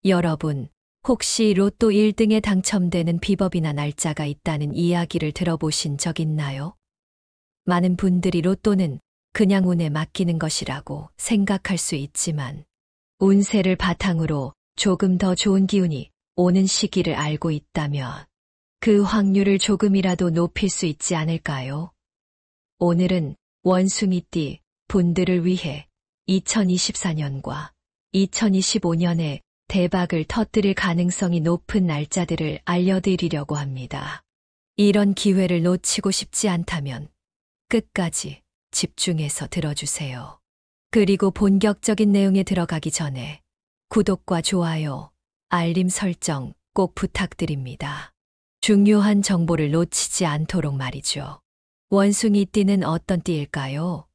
여러분, 혹시 로또 1등에 당첨되는 비법이나 날짜가 있다는 이야기를 들어보신 적 있나요? 많은 분들이 로또는 그냥 운에 맡기는 것이라고 생각할 수 있지만, 운세를 바탕으로 조금 더 좋은 기운이 오는 시기를 알고 있다면 그 확률을 조금이라도 높일 수 있지 않을까요? 오늘은 원숭이띠 분들을 위해 2024년과 2025년에 대박을 터뜨릴 가능성이 높은 날짜들을 알려드리려고 합니다. 이런 기회를 놓치고 싶지 않다면 끝까지 집중해서 들어주세요. 그리고 본격적인 내용에 들어가기 전에 구독과 좋아요, 알림 설정 꼭 부탁드립니다. 중요한 정보를 놓치지 않도록 말이죠. 원숭이띠는 어떤 띠일까요?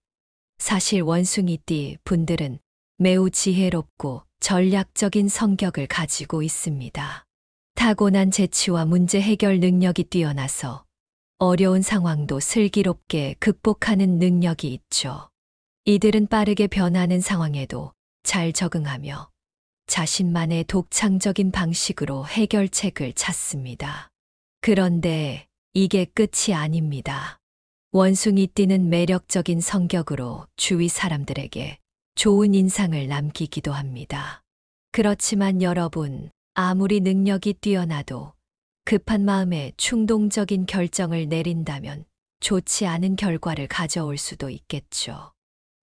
사실 원숭이띠 분들은 매우 지혜롭고 전략적인 성격을 가지고 있습니다. 타고난 재치와 문제 해결 능력이 뛰어나서 어려운 상황도 슬기롭게 극복하는 능력이 있죠. 이들은 빠르게 변하는 상황에도 잘 적응하며 자신만의 독창적인 방식으로 해결책을 찾습니다. 그런데 이게 끝이 아닙니다. 원숭이띠는 매력적인 성격으로 주위 사람들에게 좋은 인상을 남기기도 합니다. 그렇지만 여러분, 아무리 능력이 뛰어나도 급한 마음에 충동적인 결정을 내린다면 좋지 않은 결과를 가져올 수도 있겠죠.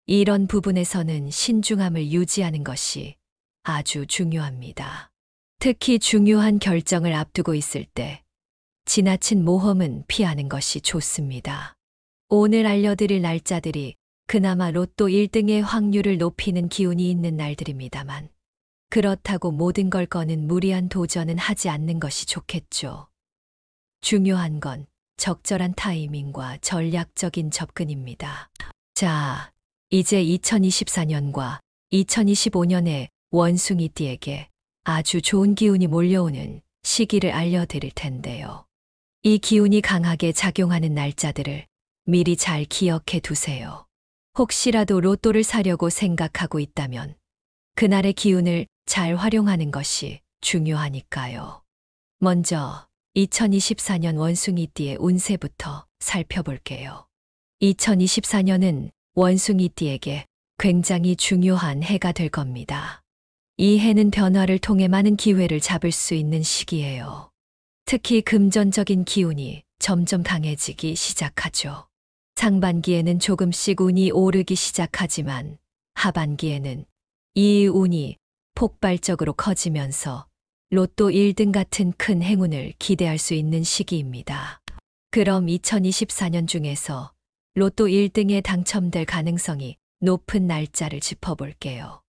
이런 부분에서는 신중함을 유지하는 것이 아주 중요합니다. 특히 중요한 결정을 앞두고 있을 때 지나친 모험은 피하는 것이 좋습니다. 오늘 알려드릴 날짜들이 그나마 로또 1등의 확률을 높이는 기운이 있는 날들입니다만, 그렇다고 모든 걸 거는 무리한 도전은 하지 않는 것이 좋겠죠. 중요한 건 적절한 타이밍과 전략적인 접근입니다. 자, 이제 2024년과 2025년에 원숭이띠에게 아주 좋은 기운이 몰려오는 시기를 알려드릴 텐데요. 이 기운이 강하게 작용하는 날짜들을 미리 잘 기억해 두세요. 혹시라도 로또를 사려고 생각하고 있다면 그날의 기운을 잘 활용하는 것이 중요하니까요. 먼저 2024년 원숭이띠의 운세부터 살펴볼게요. 2024년은 원숭이띠에게 굉장히 중요한 해가 될 겁니다. 이 해는 변화를 통해 많은 기회를 잡을 수 있는 시기예요. 특히 금전적인 기운이 점점 강해지기 시작하죠. 상반기에는 조금씩 운이 오르기 시작하지만 하반기에는 이 운이 폭발적으로 커지면서 로또 1등 같은 큰 행운을 기대할 수 있는 시기입니다. 그럼 2024년 중에서 로또 1등에 당첨될 가능성이 높은 날짜를 짚어볼게요.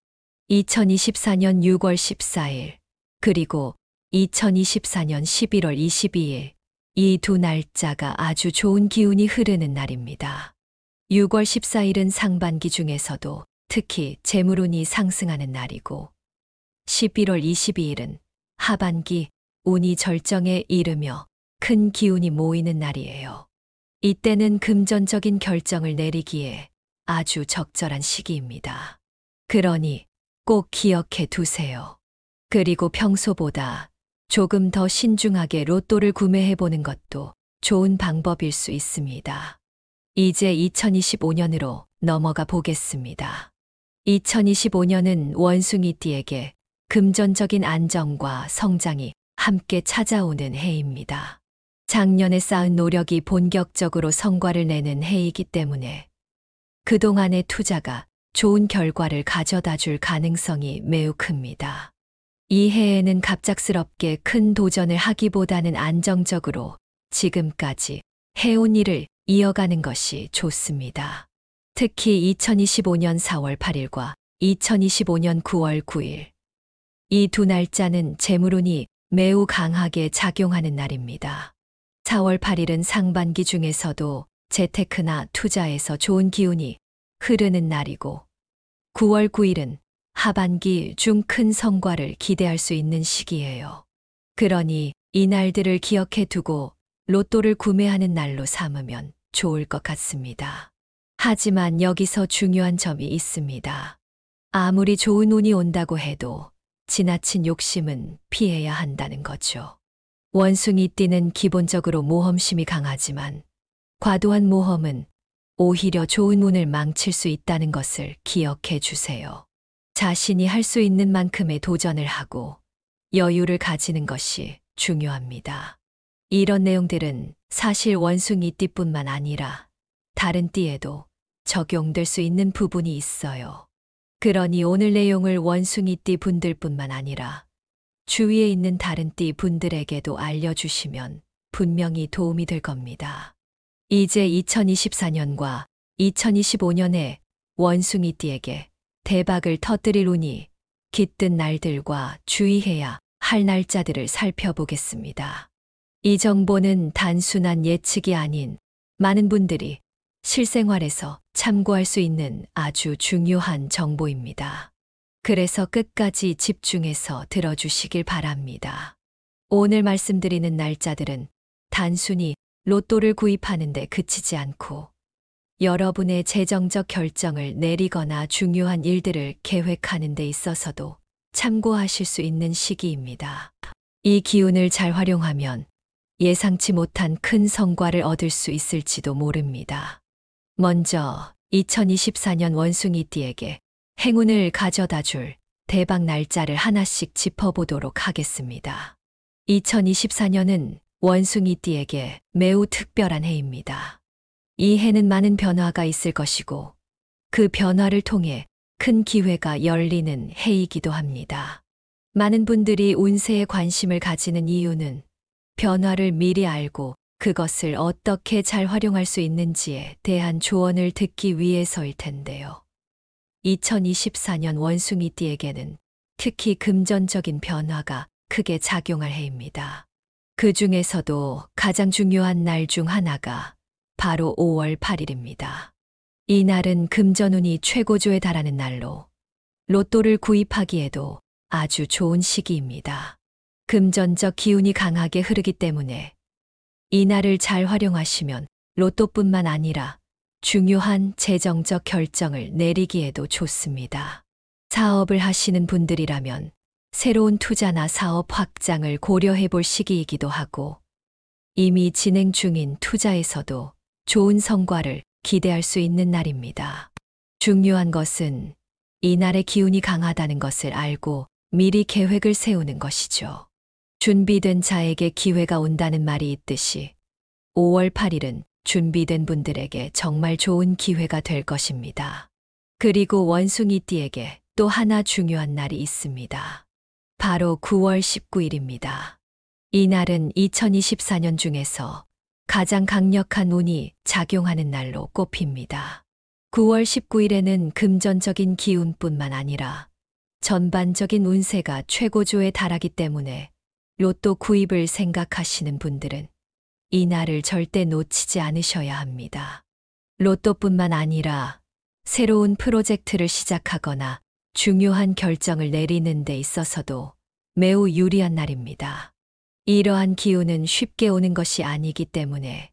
2024년 6월 14일, 그리고 2024년 11월 22일, 이 두 날짜가 아주 좋은 기운이 흐르는 날입니다. 6월 14일은 상반기 중에서도 특히 재물운이 상승하는 날이고, 11월 22일은 하반기 운이 절정에 이르며 큰 기운이 모이는 날이에요. 이때는 금전적인 결정을 내리기에 아주 적절한 시기입니다. 그러니 꼭 기억해 두세요. 그리고 평소보다 조금 더 신중하게 로또를 구매해 보는 것도 좋은 방법일 수 있습니다. 이제 2025년으로 넘어가 보겠습니다. 2025년은 원숭이띠에게 금전적인 안정과 성장이 함께 찾아오는 해입니다. 작년에 쌓은 노력이 본격적으로 성과를 내는 해이기 때문에 그동안의 투자가 좋은 결과를 가져다 줄 가능성이 매우 큽니다. 이 해에는 갑작스럽게 큰 도전을 하기보다는 안정적으로 지금까지 해온 일을 이어가는 것이 좋습니다. 특히 2025년 4월 8일과 2025년 9월 9일, 이 두 날짜는 재물운이 매우 강하게 작용하는 날입니다. 4월 8일은 상반기 중에서도 재테크나 투자에서 좋은 기운이 흐르는 날이고, 9월 9일은 하반기 중 큰 성과를 기대할 수 있는 시기예요. 그러니 이 날들을 기억해 두고 로또를 구매하는 날로 삼으면 좋을 것 같습니다. 하지만 여기서 중요한 점이 있습니다. 아무리 좋은 운이 온다고 해도 지나친 욕심은 피해야 한다는 거죠. 원숭이띠는 기본적으로 모험심이 강하지만 과도한 모험은 오히려 좋은 운을 망칠 수 있다는 것을 기억해 주세요. 자신이 할 수 있는 만큼의 도전을 하고 여유를 가지는 것이 중요합니다. 이런 내용들은 사실 원숭이띠뿐만 아니라 다른 띠에도 적용될 수 있는 부분이 있어요. 그러니 오늘 내용을 원숭이띠 분들뿐만 아니라 주위에 있는 다른 띠 분들에게도 알려주시면 분명히 도움이 될 겁니다. 이제 2024년과 2025년에 원숭이띠에게 대박을 터뜨릴 운이 깃든 날들과 주의해야 할 날짜들을 살펴보겠습니다. 이 정보는 단순한 예측이 아닌 많은 분들이 실생활에서 참고할 수 있는 아주 중요한 정보입니다. 그래서 끝까지 집중해서 들어주시길 바랍니다. 오늘 말씀드리는 날짜들은 단순히 로또를 구입하는 데 그치지 않고 여러분의 재정적 결정을 내리거나 중요한 일들을 계획하는 데 있어서도 참고하실 수 있는 시기입니다. 이 기운을 잘 활용하면 예상치 못한 큰 성과를 얻을 수 있을지도 모릅니다. 먼저 2024년 원숭이띠에게 행운을 가져다 줄 대박 날짜를 하나씩 짚어보도록 하겠습니다. 2024년은 원숭이띠에게 매우 특별한 해입니다. 이 해는 많은 변화가 있을 것이고 그 변화를 통해 큰 기회가 열리는 해이기도 합니다. 많은 분들이 운세에 관심을 가지는 이유는 변화를 미리 알고 그것을 어떻게 잘 활용할 수 있는지에 대한 조언을 듣기 위해서일 텐데요. 2024년 원숭이띠에게는 특히 금전적인 변화가 크게 작용할 해입니다. 그 중에서도 가장 중요한 날 중 하나가 바로 5월 8일입니다. 이 날은 금전운이 최고조에 달하는 날로 로또를 구입하기에도 아주 좋은 시기입니다. 금전적 기운이 강하게 흐르기 때문에 이 날을 잘 활용하시면 로또뿐만 아니라 중요한 재정적 결정을 내리기에도 좋습니다. 사업을 하시는 분들이라면 새로운 투자나 사업 확장을 고려해 볼 시기이기도 하고 이미 진행 중인 투자에서도 좋은 성과를 기대할 수 있는 날입니다. 중요한 것은 이 날의 기운이 강하다는 것을 알고 미리 계획을 세우는 것이죠. 준비된 자에게 기회가 온다는 말이 있듯이 5월 8일은 준비된 분들에게 정말 좋은 기회가 될 것입니다. 그리고 원숭이띠에게 또 하나 중요한 날이 있습니다. 바로 9월 19일입니다. 이 날은 2024년 중에서 가장 강력한 운이 작용하는 날로 꼽힙니다. 9월 19일에는 금전적인 기운뿐만 아니라 전반적인 운세가 최고조에 달하기 때문에 로또 구입을 생각하시는 분들은 이 날을 절대 놓치지 않으셔야 합니다. 로또뿐만 아니라 새로운 프로젝트를 시작하거나 중요한 결정을 내리는 데 있어서도 매우 유리한 날입니다. 이러한 기운은 쉽게 오는 것이 아니기 때문에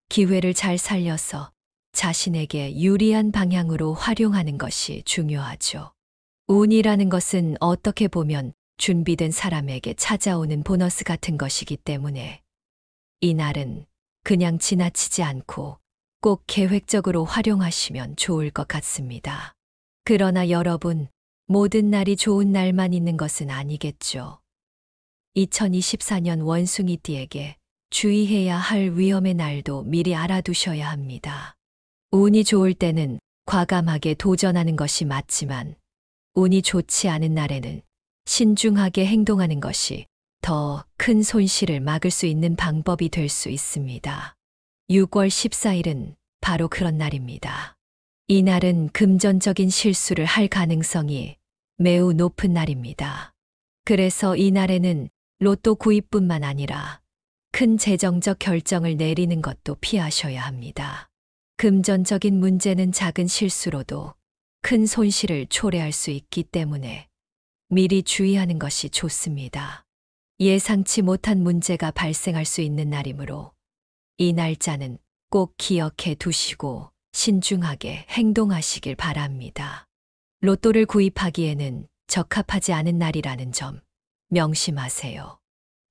기회를 잘 살려서 자신에게 유리한 방향으로 활용하는 것이 중요하죠. 운이라는 것은 어떻게 보면 준비된 사람에게 찾아오는 보너스 같은 것이기 때문에 이 날은 그냥 지나치지 않고 꼭 계획적으로 활용하시면 좋을 것 같습니다. 그러나 여러분, 모든 날이 좋은 날만 있는 것은 아니겠죠. 2024년 원숭이띠에게 주의해야 할 위험의 날도 미리 알아두셔야 합니다. 운이 좋을 때는 과감하게 도전하는 것이 맞지만 운이 좋지 않은 날에는 신중하게 행동하는 것이 더 큰 손실을 막을 수 있는 방법이 될 수 있습니다. 6월 14일은 바로 그런 날입니다. 이 날은 금전적인 실수를 할 가능성이 매우 높은 날입니다. 그래서 이 날에는 로또 구입뿐만 아니라 큰 재정적 결정을 내리는 것도 피하셔야 합니다. 금전적인 문제는 작은 실수로도 큰 손실을 초래할 수 있기 때문에 미리 주의하는 것이 좋습니다. 예상치 못한 문제가 발생할 수 있는 날이므로 이 날짜는 꼭 기억해 두시고 신중하게 행동하시길 바랍니다. 로또를 구입하기에는 적합하지 않은 날이라는 점 명심하세요.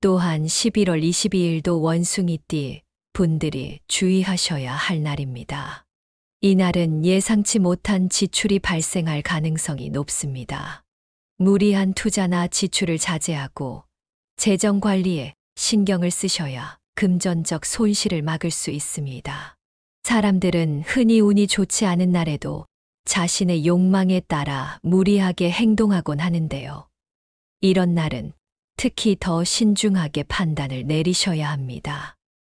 또한 11월 22일도 원숭이띠 분들이 주의하셔야 할 날입니다. 이날은 예상치 못한 지출이 발생할 가능성이 높습니다. 무리한 투자나 지출을 자제하고 재정 관리에 신경을 쓰셔야 금전적 손실을 막을 수 있습니다. 사람들은 흔히 운이 좋지 않은 날에도 자신의 욕망에 따라 무리하게 행동하곤 하는데요. 이런 날은 특히 더 신중하게 판단을 내리셔야 합니다.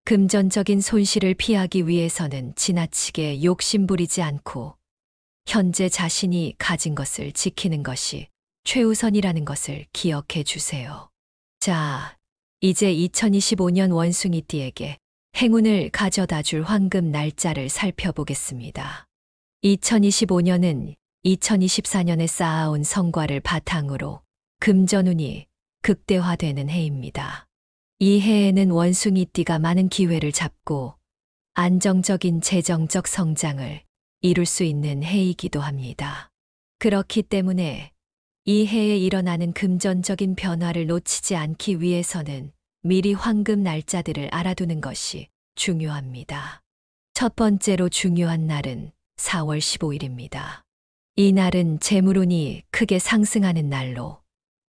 금전적인 손실을 피하기 위해서는 지나치게 욕심부리지 않고 현재 자신이 가진 것을 지키는 것이 최우선이라는 것을 기억해 주세요. 자, 이제 2025년 원숭이띠에게 행운을 가져다 줄 황금 날짜를 살펴보겠습니다. 2025년은 2024년에 쌓아온 성과를 바탕으로 금전운이 극대화되는 해입니다. 이 해에는 원숭이띠가 많은 기회를 잡고 안정적인 재정적 성장을 이룰 수 있는 해이기도 합니다. 그렇기 때문에 이 해에 일어나는 금전적인 변화를 놓치지 않기 위해서는 미리 황금 날짜들을 알아두는 것이 중요합니다. 첫 번째로 중요한 날은 4월 15일입니다. 이 날은 재물운이 크게 상승하는 날로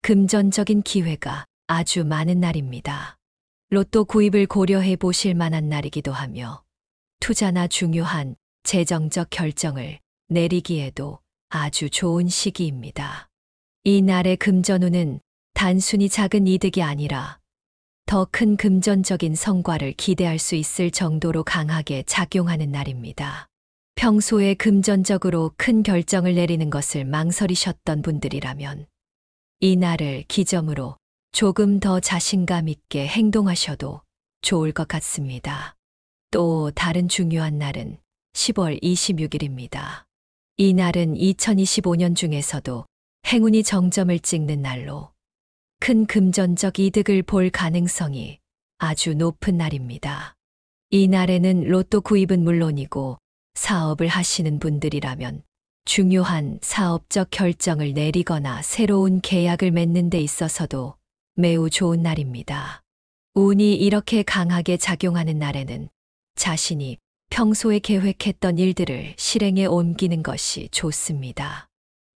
금전적인 기회가 아주 많은 날입니다. 로또 구입을 고려해 보실 만한 날이기도 하며 투자나 중요한 재정적 결정을 내리기에도 아주 좋은 시기입니다. 이 날의 금전운은 단순히 작은 이득이 아니라 더 큰 금전적인 성과를 기대할 수 있을 정도로 강하게 작용하는 날입니다. 평소에 금전적으로 큰 결정을 내리는 것을 망설이셨던 분들이라면 이 날을 기점으로 조금 더 자신감 있게 행동하셔도 좋을 것 같습니다. 또 다른 중요한 날은 10월 26일입니다. 이 날은 2025년 중에서도 행운이 정점을 찍는 날로 큰 금전적 이득을 볼 가능성이 아주 높은 날입니다. 이 날에는 로또 구입은 물론이고 사업을 하시는 분들이라면 중요한 사업적 결정을 내리거나 새로운 계약을 맺는 데 있어서도 매우 좋은 날입니다. 운이 이렇게 강하게 작용하는 날에는 자신이 평소에 계획했던 일들을 실행에 옮기는 것이 좋습니다.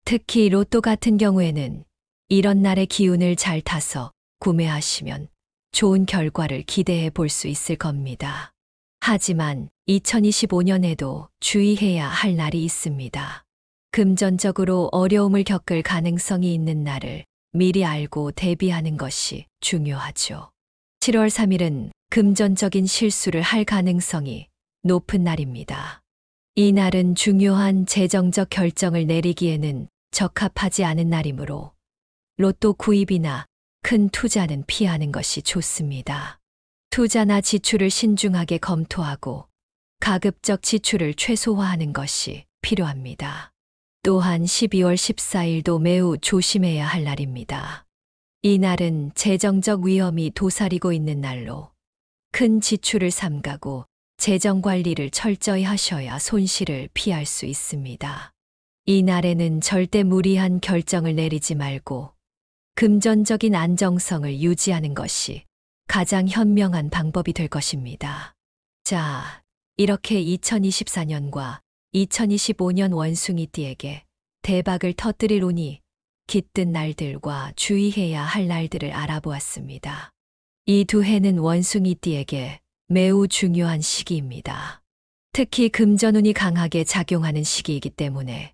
특히 로또 같은 경우에는 이런 날의 기운을 잘 타서 구매하시면 좋은 결과를 기대해 볼 수 있을 겁니다. 하지만 2025년에도 주의해야 할 날이 있습니다. 금전적으로 어려움을 겪을 가능성이 있는 날을 미리 알고 대비하는 것이 중요하죠. 7월 3일은 금전적인 실수를 할 가능성이 높은 날입니다. 이 날은 중요한 재정적 결정을 내리기에는 적합하지 않은 날이므로 로또 구입이나 큰 투자는 피하는 것이 좋습니다. 투자나 지출을 신중하게 검토하고 가급적 지출을 최소화하는 것이 필요합니다. 또한 12월 14일도 매우 조심해야 할 날입니다. 이 날은 재정적 위험이 도사리고 있는 날로 큰 지출을 삼가고 재정 관리를 철저히 하셔야 손실을 피할 수 있습니다. 이 날에는 절대 무리한 결정을 내리지 말고 금전적인 안정성을 유지하는 것이 가장 현명한 방법이 될 것입니다. 자, 이렇게 2024년과 2025년 원숭이띠에게 대박을 터뜨릴 운이 깃든 날들과 주의해야 할 날들을 알아보았습니다. 이 두 해는 원숭이띠에게 매우 중요한 시기입니다. 특히 금전운이 강하게 작용하는 시기이기 때문에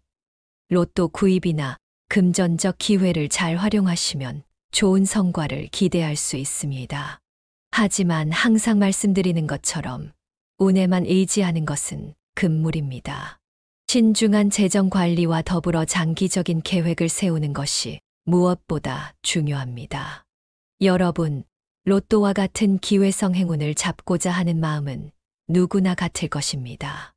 로또 구입이나 금전적 기회를 잘 활용하시면 좋은 성과를 기대할 수 있습니다. 하지만 항상 말씀드리는 것처럼 운에만 의지하는 것은 금물입니다. 신중한 재정 관리와 더불어 장기적인 계획을 세우는 것이 무엇보다 중요합니다. 여러분, 로또와 같은 기회성 행운을 잡고자 하는 마음은 누구나 같을 것입니다.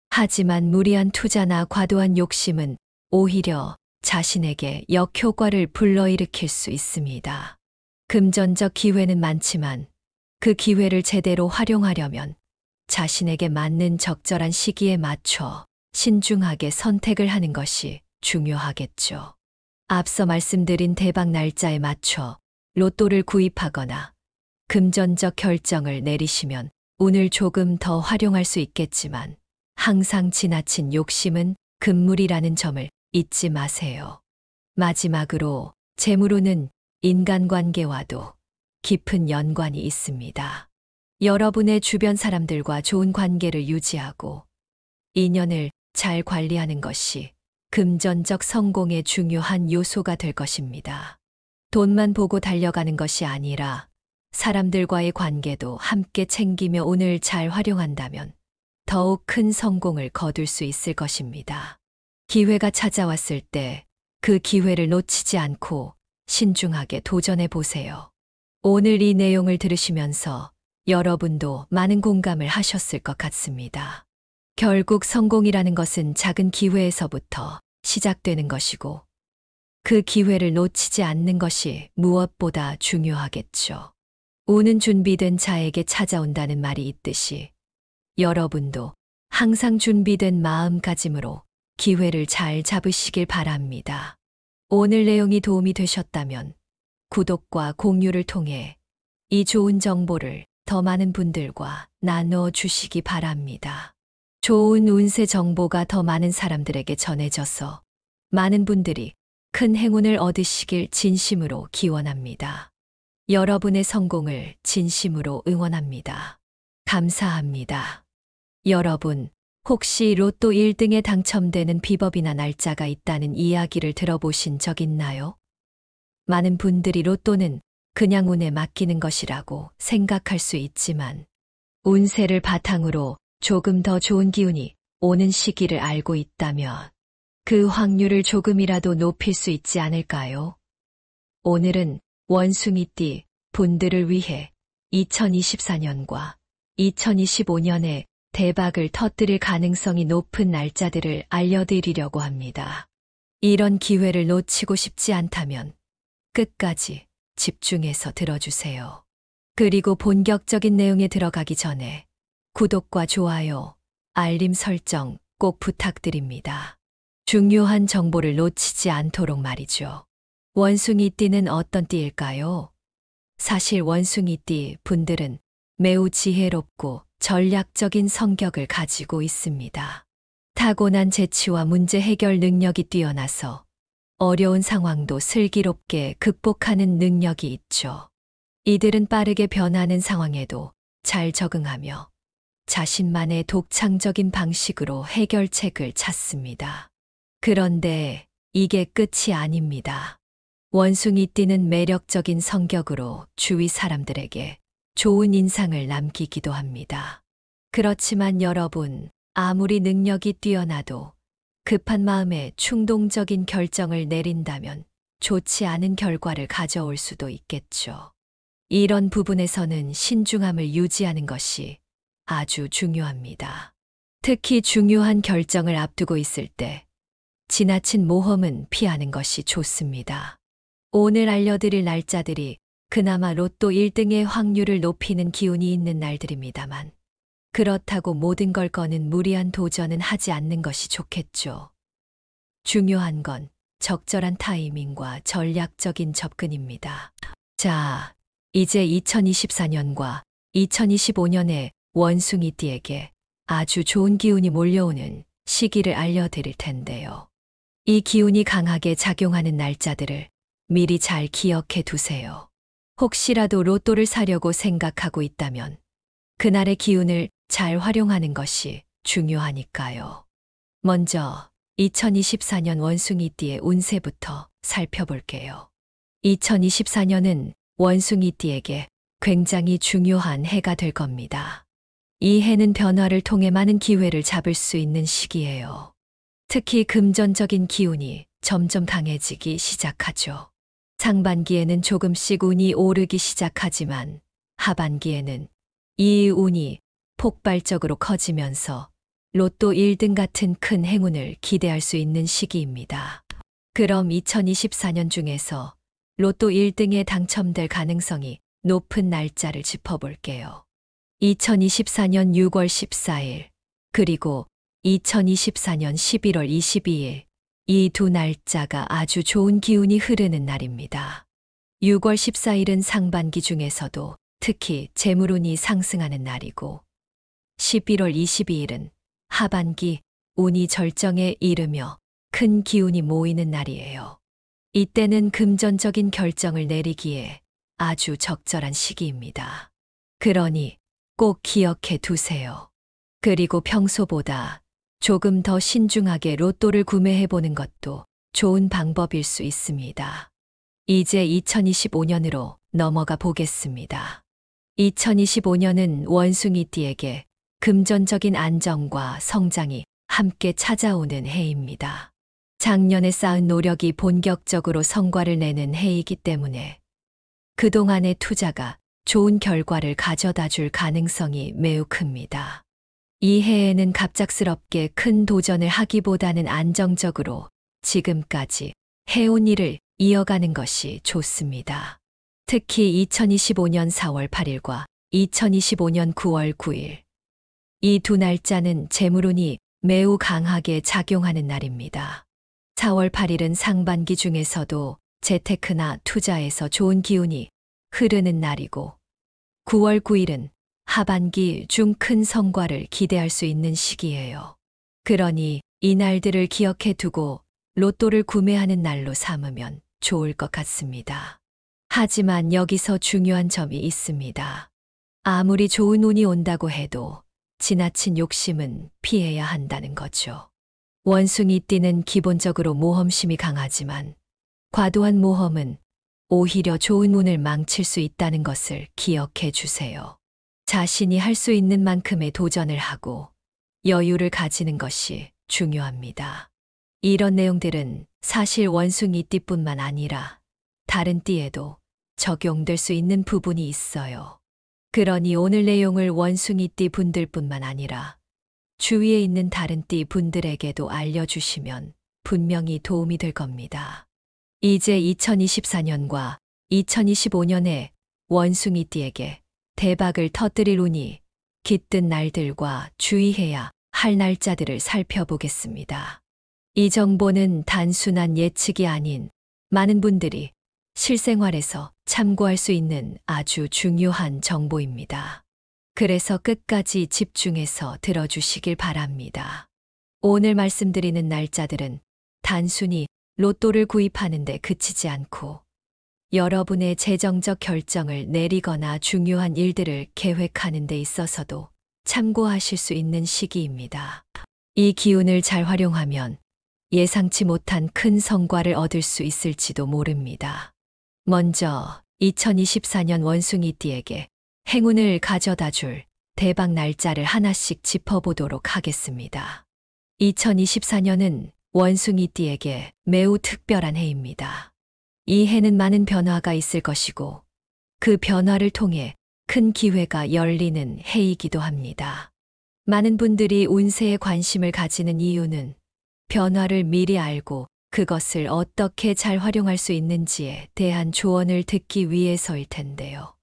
하지만 무리한 투자나 과도한 욕심은 오히려 자신에게 역효과를 불러일으킬 수 있습니다. 금전적 기회는 많지만 그 기회를 제대로 활용하려면 자신에게 맞는 적절한 시기에 맞춰 신중하게 선택을 하는 것이 중요하겠죠. 앞서 말씀드린 대박 날짜에 맞춰 로또를 구입하거나 금전적 결정을 내리시면 운을 조금 더 활용할 수 있겠지만 항상 지나친 욕심은 금물이라는 점을 잊지 마세요. 마지막으로 재물운은 인간관계와도 깊은 연관이 있습니다. 여러분의 주변 사람들과 좋은 관계를 유지하고 인연을 잘 관리하는 것이 금전적 성공의 중요한 요소가 될 것입니다. 돈만 보고 달려가는 것이 아니라 사람들과의 관계도 함께 챙기며 운을 잘 활용한다면 더욱 큰 성공을 거둘 수 있을 것입니다. 기회가 찾아왔을 때 그 기회를 놓치지 않고 신중하게 도전해 보세요. 오늘 이 내용을 들으시면서 여러분도 많은 공감을 하셨을 것 같습니다. 결국 성공이라는 것은 작은 기회에서부터 시작되는 것이고 그 기회를 놓치지 않는 것이 무엇보다 중요하겠죠. 운은 준비된 자에게 찾아온다는 말이 있듯이 여러분도 항상 준비된 마음가짐으로 기회를 잘 잡으시길 바랍니다. 오늘 내용이 도움이 되셨다면 구독과 공유를 통해 이 좋은 정보를 더 많은 분들과 나누어 주시기 바랍니다. 좋은 운세 정보가 더 많은 사람들에게 전해져서 많은 분들이 큰 행운을 얻으시길 진심으로 기원합니다. 여러분의 성공을 진심으로 응원합니다. 감사합니다. 여러분, 혹시 로또 1등에 당첨되는 비법이나 날짜가 있다는 이야기를 들어보신 적 있나요? 많은 분들이 로또는 그냥 운에 맡기는 것이라고 생각할 수 있지만 운세를 바탕으로 조금 더 좋은 기운이 오는 시기를 알고 있다면 그 확률을 조금이라도 높일 수 있지 않을까요? 오늘은 원숭이띠 분들을 위해 2024년과 2025년에 대박을 터뜨릴 가능성이 높은 날짜들을 알려드리려고 합니다. 이런 기회를 놓치고 싶지 않다면 끝까지 집중해서 들어주세요. 그리고 본격적인 내용에 들어가기 전에 구독과 좋아요, 알림 설정 꼭 부탁드립니다. 중요한 정보를 놓치지 않도록 말이죠. 원숭이띠는 어떤 띠일까요? 사실 원숭이띠 분들은 매우 지혜롭고 전략적인 성격을 가지고 있습니다. 타고난 재치와 문제 해결 능력이 뛰어나서 어려운 상황도 슬기롭게 극복하는 능력이 있죠. 이들은 빠르게 변하는 상황에도 잘 적응하며 자신만의 독창적인 방식으로 해결책을 찾습니다. 그런데 이게 끝이 아닙니다. 원숭이띠는 매력적인 성격으로 주위 사람들에게 좋은 인상을 남기기도 합니다. 그렇지만 여러분, 아무리 능력이 뛰어나도 급한 마음에 충동적인 결정을 내린다면 좋지 않은 결과를 가져올 수도 있겠죠. 이런 부분에서는 신중함을 유지하는 것이 아주 중요합니다. 특히 중요한 결정을 앞두고 있을 때 지나친 모험은 피하는 것이 좋습니다. 오늘 알려드릴 날짜들이 그나마 로또 1등의 확률을 높이는 기운이 있는 날들입니다만 그렇다고 모든 걸 거는 무리한 도전은 하지 않는 것이 좋겠죠. 중요한 건 적절한 타이밍과 전략적인 접근입니다. 자, 이제 2024년과 2025년에 원숭이띠에게 아주 좋은 기운이 몰려오는 시기를 알려드릴 텐데요. 이 기운이 강하게 작용하는 날짜들을 미리 잘 기억해 두세요. 혹시라도 로또를 사려고 생각하고 있다면 그날의 기운을 잘 활용하는 것이 중요하니까요. 먼저 2024년 원숭이띠의 운세부터 살펴볼게요. 2024년은 원숭이띠에게 굉장히 중요한 해가 될 겁니다. 이 해는 변화를 통해 많은 기회를 잡을 수 있는 시기예요. 특히 금전적인 기운이 점점 강해지기 시작하죠. 상반기에는 조금씩 운이 오르기 시작하지만 하반기에는 이 운이 폭발적으로 커지면서 로또 1등 같은 큰 행운을 기대할 수 있는 시기입니다. 그럼 2024년 중에서 로또 1등에 당첨될 가능성이 높은 날짜를 짚어볼게요. 2024년 6월 14일, 그리고 2024년 11월 22일, 이 두 날짜가 아주 좋은 기운이 흐르는 날입니다. 6월 14일은 상반기 중에서도 특히 재물운이 상승하는 날이고 11월 22일은 하반기 운이 절정에 이르며 큰 기운이 모이는 날이에요. 이때는 금전적인 결정을 내리기에 아주 적절한 시기입니다. 그러니 꼭 기억해 두세요. 그리고 평소보다 조금 더 신중하게 로또를 구매해 보는 것도 좋은 방법일 수 있습니다. 이제 2025년으로 넘어가 보겠습니다. 2025년은 원숭이띠에게 금전적인 안정과 성장이 함께 찾아오는 해입니다. 작년에 쌓은 노력이 본격적으로 성과를 내는 해이기 때문에 그동안의 투자가 좋은 결과를 가져다 줄 가능성이 매우 큽니다. 이 해에는 갑작스럽게 큰 도전을 하기보다는 안정적으로 지금까지 해온 일을 이어가는 것이 좋습니다. 특히 2025년 4월 8일과 2025년 9월 9일. 이 두 날짜는 재물운이 매우 강하게 작용하는 날입니다. 4월 8일은 상반기 중에서도 재테크나 투자에서 좋은 기운이 흐르는 날이고 9월 9일은 하반기 중 큰 성과를 기대할 수 있는 시기예요. 그러니 이 날들을 기억해 두고 로또를 구매하는 날로 삼으면 좋을 것 같습니다. 하지만 여기서 중요한 점이 있습니다. 아무리 좋은 운이 온다고 해도 지나친 욕심은 피해야 한다는 거죠. 원숭이띠는 기본적으로 모험심이 강하지만 과도한 모험은 오히려 좋은 운을 망칠 수 있다는 것을 기억해 주세요. 자신이 할 수 있는 만큼의 도전을 하고 여유를 가지는 것이 중요합니다. 이런 내용들은 사실 원숭이띠뿐만 아니라 다른 띠에도 적용될 수 있는 부분이 있어요. 그러니 오늘 내용을 원숭이띠 분들뿐만 아니라 주위에 있는 다른 띠 분들에게도 알려주시면 분명히 도움이 될 겁니다. 이제 2024년과 2025년에 원숭이띠에게 대박을 터뜨릴 운이 깃든 날들과 주의해야 할 날짜들을 살펴보겠습니다. 이 정보는 단순한 예측이 아닌 많은 분들이 실생활에서 참고할 수 있는 아주 중요한 정보입니다. 그래서 끝까지 집중해서 들어주시길 바랍니다. 오늘 말씀드리는 날짜들은 단순히 로또를 구입하는 데 그치지 않고 여러분의 재정적 결정을 내리거나 중요한 일들을 계획하는 데 있어서도 참고하실 수 있는 시기입니다. 이 기운을 잘 활용하면 예상치 못한 큰 성과를 얻을 수 있을지도 모릅니다. 먼저 2024년 원숭이띠에게 행운을 가져다 줄 대박 날짜를 하나씩 짚어보도록 하겠습니다. 2024년은 원숭이띠에게 매우 특별한 해입니다. 이 해는 많은 변화가 있을 것이고 그 변화를 통해 큰 기회가 열리는 해이기도 합니다. 많은 분들이 운세에 관심을 가지는 이유는 변화를 미리 알고 그것을 어떻게 잘 활용할 수 있는지에 대한 조언을 듣기 위해서일 텐데요.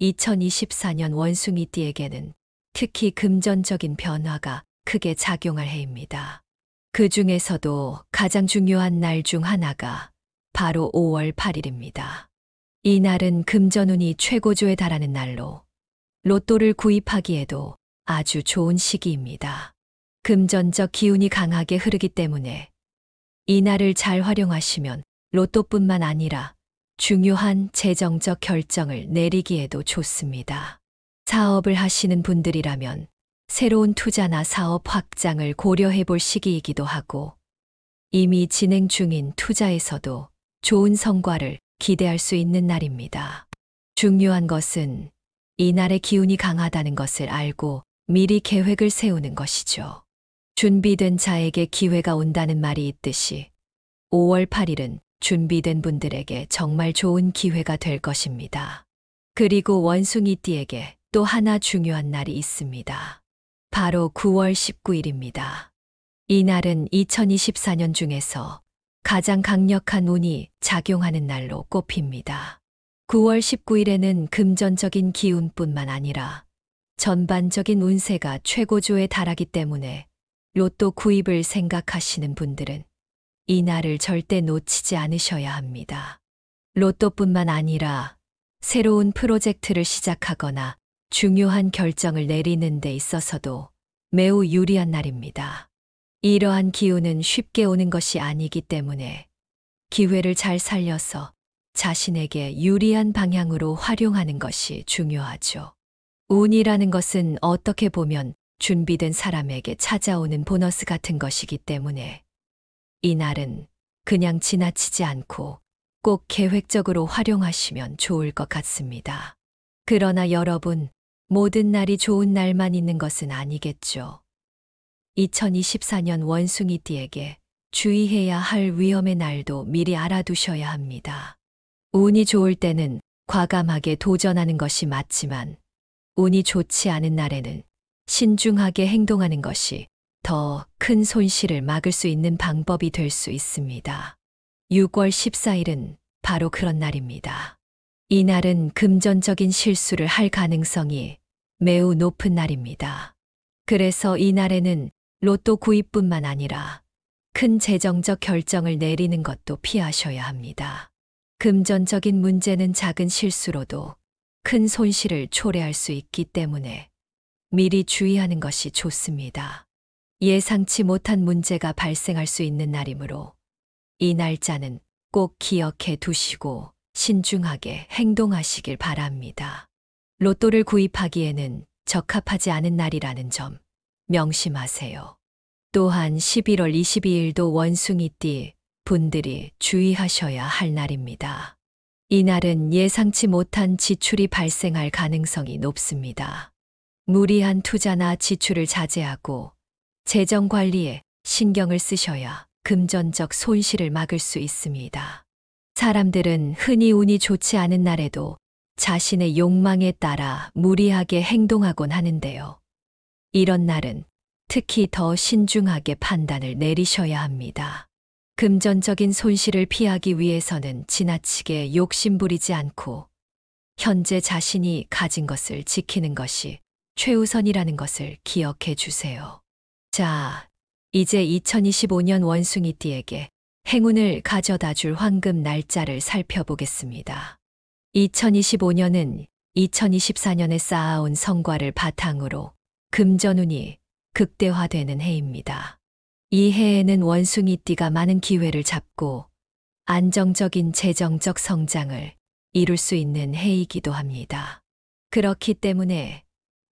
2024년 원숭이띠에게는 특히 금전적인 변화가 크게 작용할 해입니다. 그 중에서도 가장 중요한 날 중 하나가 바로 5월 8일입니다. 이 날은 금전운이 최고조에 달하는 날로 로또를 구입하기에도 아주 좋은 시기입니다. 금전적 기운이 강하게 흐르기 때문에 이 날을 잘 활용하시면 로또뿐만 아니라 중요한 재정적 결정을 내리기에도 좋습니다. 사업을 하시는 분들이라면 새로운 투자나 사업 확장을 고려해 볼 시기이기도 하고 이미 진행 중인 투자에서도 좋은 성과를 기대할 수 있는 날입니다. 중요한 것은 이날의 기운이 강하다는 것을 알고 미리 계획을 세우는 것이죠. 준비된 자에게 기회가 온다는 말이 있듯이 5월 8일은 준비된 분들에게 정말 좋은 기회가 될 것입니다. 그리고 원숭이띠에게 또 하나 중요한 날이 있습니다. 바로 9월 19일입니다. 이 날은 2024년 중에서 가장 강력한 운이 작용하는 날로 꼽힙니다. 9월 19일에는 금전적인 기운뿐만 아니라 전반적인 운세가 최고조에 달하기 때문에 로또 구입을 생각하시는 분들은 이 날을 절대 놓치지 않으셔야 합니다. 로또뿐만 아니라 새로운 프로젝트를 시작하거나 중요한 결정을 내리는 데 있어서도 매우 유리한 날입니다. 이러한 기운은 쉽게 오는 것이 아니기 때문에 기회를 잘 살려서 자신에게 유리한 방향으로 활용하는 것이 중요하죠. 운이라는 것은 어떻게 보면 준비된 사람에게 찾아오는 보너스 같은 것이기 때문에 이 날은 그냥 지나치지 않고 꼭 계획적으로 활용하시면 좋을 것 같습니다. 그러나 여러분, 모든 날이 좋은 날만 있는 것은 아니겠죠. 2024년 원숭이띠에게 주의해야 할 위험의 날도 미리 알아두셔야 합니다. 운이 좋을 때는 과감하게 도전하는 것이 맞지만 운이 좋지 않은 날에는 신중하게 행동하는 것이 더 큰 손실을 막을 수 있는 방법이 될 수 있습니다. 6월 14일은 바로 그런 날입니다. 이 날은 금전적인 실수를 할 가능성이 매우 높은 날입니다. 그래서 이 날에는 로또 구입뿐만 아니라 큰 재정적 결정을 내리는 것도 피하셔야 합니다. 금전적인 문제는 작은 실수로도 큰 손실을 초래할 수 있기 때문에 미리 주의하는 것이 좋습니다. 예상치 못한 문제가 발생할 수 있는 날이므로 이 날짜는 꼭 기억해 두시고 신중하게 행동하시길 바랍니다. 로또를 구입하기에는 적합하지 않은 날이라는 점 명심하세요. 또한 11월 22일도 원숭이띠 분들이 주의하셔야 할 날입니다. 이 날은 예상치 못한 지출이 발생할 가능성이 높습니다. 무리한 투자나 지출을 자제하고 재정 관리에 신경을 쓰셔야 금전적 손실을 막을 수 있습니다. 사람들은 흔히 운이 좋지 않은 날에도 자신의 욕망에 따라 무리하게 행동하곤 하는데요. 이런 날은 특히 더 신중하게 판단을 내리셔야 합니다. 금전적인 손실을 피하기 위해서는 지나치게 욕심부리지 않고 현재 자신이 가진 것을 지키는 것이 최우선이라는 것을 기억해 주세요. 자, 이제 2025년 원숭이띠에게 행운을 가져다 줄 황금 날짜를 살펴보겠습니다. 2025년은 2024년에 쌓아온 성과를 바탕으로 금전운이 극대화되는 해입니다. 이 해에는 원숭이띠가 많은 기회를 잡고 안정적인 재정적 성장을 이룰 수 있는 해이기도 합니다. 그렇기 때문에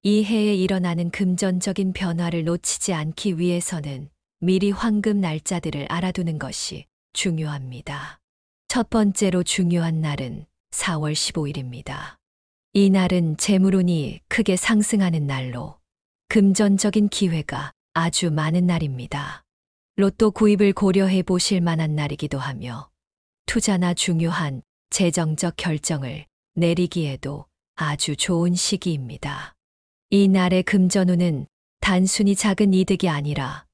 이 해에 일어나는 금전적인 변화를 놓치지 않기 위해서는 미리 황금 날짜들을 알아두는 것이 중요합니다. 첫 번째로 중요한 날은 4월 15일입니다. 이 날은 재물운이 크게 상승하는 날로 금전적인 기회가 아주 많은 날입니다. 로또 구입을 고려해 보실 만한 날이기도 하며 투자나 중요한 재정적 결정을 내리기에도 아주 좋은 시기입니다. 이 날의 금전운은 단순히 작은 이득이 아니라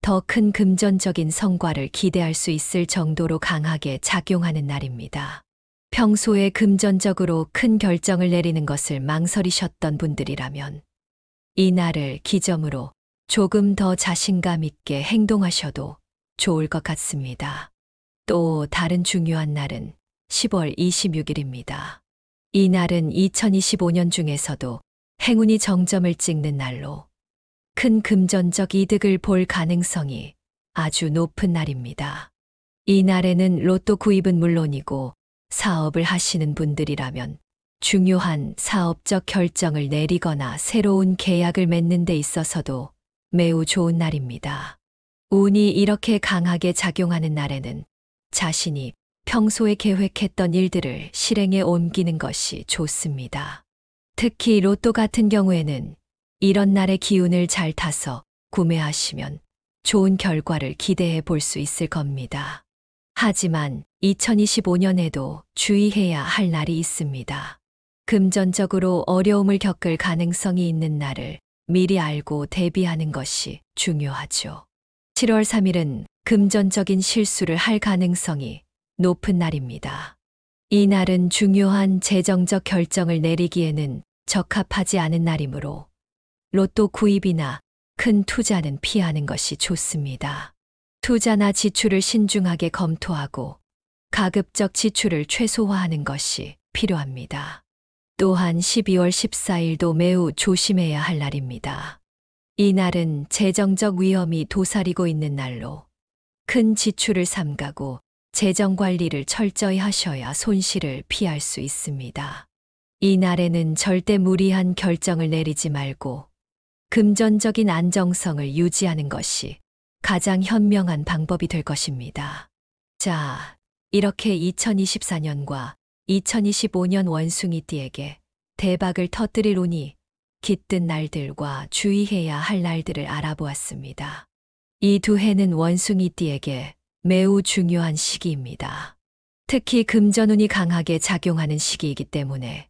더 큰 금전적인 성과를 기대할 수 있을 정도로 강하게 작용하는 날입니다. 평소에 금전적으로 큰 결정을 내리는 것을 망설이셨던 분들이라면 이 날을 기점으로 조금 더 자신감 있게 행동하셔도 좋을 것 같습니다. 또 다른 중요한 날은 10월 26일입니다. 이 날은 2025년 중에서도 행운이 정점을 찍는 날로 큰 금전적 이득을 볼 가능성이 아주 높은 날입니다. 이 날에는 로또 구입은 물론이고 사업을 하시는 분들이라면 중요한 사업적 결정을 내리거나 새로운 계약을 맺는 데 있어서도 매우 좋은 날입니다. 운이 이렇게 강하게 작용하는 날에는 자신이 평소에 계획했던 일들을 실행에 옮기는 것이 좋습니다. 특히 로또 같은 경우에는 이런 날의 기운을 잘 타서 구매하시면 좋은 결과를 기대해 볼 수 있을 겁니다. 하지만 2025년에도 주의해야 할 날이 있습니다. 금전적으로 어려움을 겪을 가능성이 있는 날을 미리 알고 대비하는 것이 중요하죠. 7월 3일은 금전적인 실수를 할 가능성이 높은 날입니다. 이 날은 중요한 재정적 결정을 내리기에는 적합하지 않은 날이므로 로또 구입이나 큰 투자는 피하는 것이 좋습니다. 투자나 지출을 신중하게 검토하고 가급적 지출을 최소화하는 것이 필요합니다. 또한 12월 14일도 매우 조심해야 할 날입니다. 이 날은 재정적 위험이 도사리고 있는 날로 큰 지출을 삼가고 재정 관리를 철저히 하셔야 손실을 피할 수 있습니다. 이 날에는 절대 무리한 결정을 내리지 말고 금전적인 안정성을 유지하는 것이 가장 현명한 방법이 될 것입니다. 자, 이렇게 2024년과 2025년 원숭이띠에게 대박을 터뜨릴 운이 깃든 날들과 주의해야 할 날들을 알아보았습니다. 이 두 해는 원숭이띠에게 매우 중요한 시기입니다. 특히 금전운이 강하게 작용하는 시기이기 때문에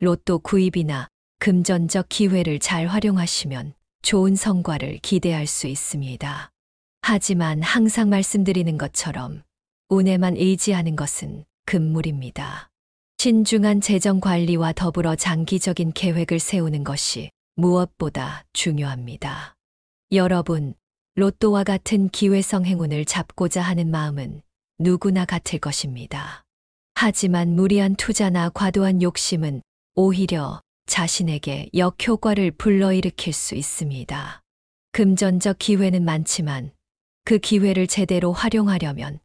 로또 구입이나 금전적 기회를 잘 활용하시면 좋은 성과를 기대할 수 있습니다. 하지만 항상 말씀드리는 것처럼 운에만 의지하는 것은 금물입니다. 신중한 재정 관리와 더불어 장기적인 계획을 세우는 것이 무엇보다 중요합니다. 여러분, 로또와 같은 기회성 행운을 잡고자 하는 마음은 누구나 같을 것입니다. 하지만 무리한 투자나 과도한 욕심은 오히려 자신에게 역효과를 불러일으킬 수 있습니다. 금전적 기회는 많지만 그 기회를 제대로 활용하려면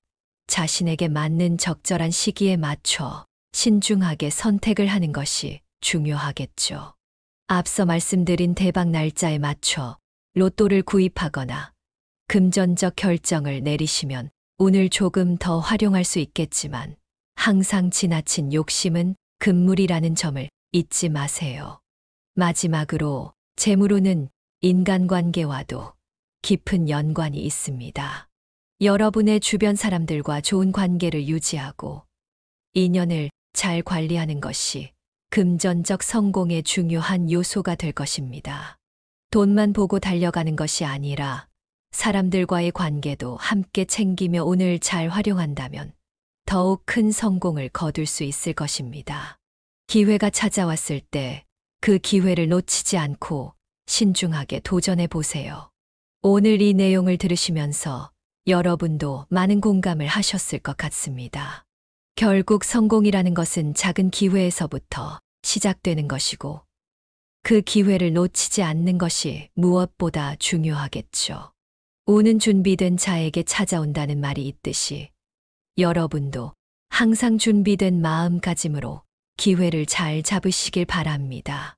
자신에게 맞는 적절한 시기에 맞춰 신중하게 선택을 하는 것이 중요하겠죠. 앞서 말씀드린 대박 날짜에 맞춰 로또를 구입하거나 금전적 결정을 내리시면 운을 조금 더 활용할 수 있겠지만 항상 지나친 욕심은 금물이라는 점을 잊지 마세요. 마지막으로 재물운은 인간관계와도 깊은 연관이 있습니다. 여러분의 주변 사람들과 좋은 관계를 유지하고 인연을 잘 관리하는 것이 금전적 성공의 중요한 요소가 될 것입니다. 돈만 보고 달려가는 것이 아니라 사람들과의 관계도 함께 챙기며 운을 잘 활용한다면 더욱 큰 성공을 거둘 수 있을 것입니다. 기회가 찾아왔을 때 그 기회를 놓치지 않고 신중하게 도전해 보세요. 오늘 이 내용을 들으시면서 여러분도 많은 공감을 하셨을 것 같습니다. 결국 성공이라는 것은 작은 기회에서부터 시작되는 것이고 그 기회를 놓치지 않는 것이 무엇보다 중요하겠죠. 운은 준비된 자에게 찾아온다는 말이 있듯이 여러분도 항상 준비된 마음가짐으로 기회를 잘 잡으시길 바랍니다.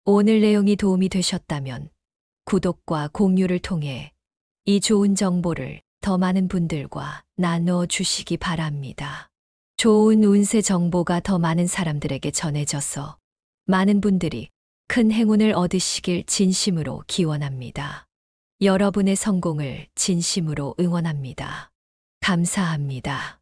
오늘 내용이 도움이 되셨다면 구독과 공유를 통해 이 좋은 정보를 더 많은 분들과 나눠 주시기 바랍니다. 좋은 운세 정보가 더 많은 사람들에게 전해져서 많은 분들이 큰 행운을 얻으시길 진심으로 기원합니다. 여러분의 성공을 진심으로 응원합니다. 감사합니다.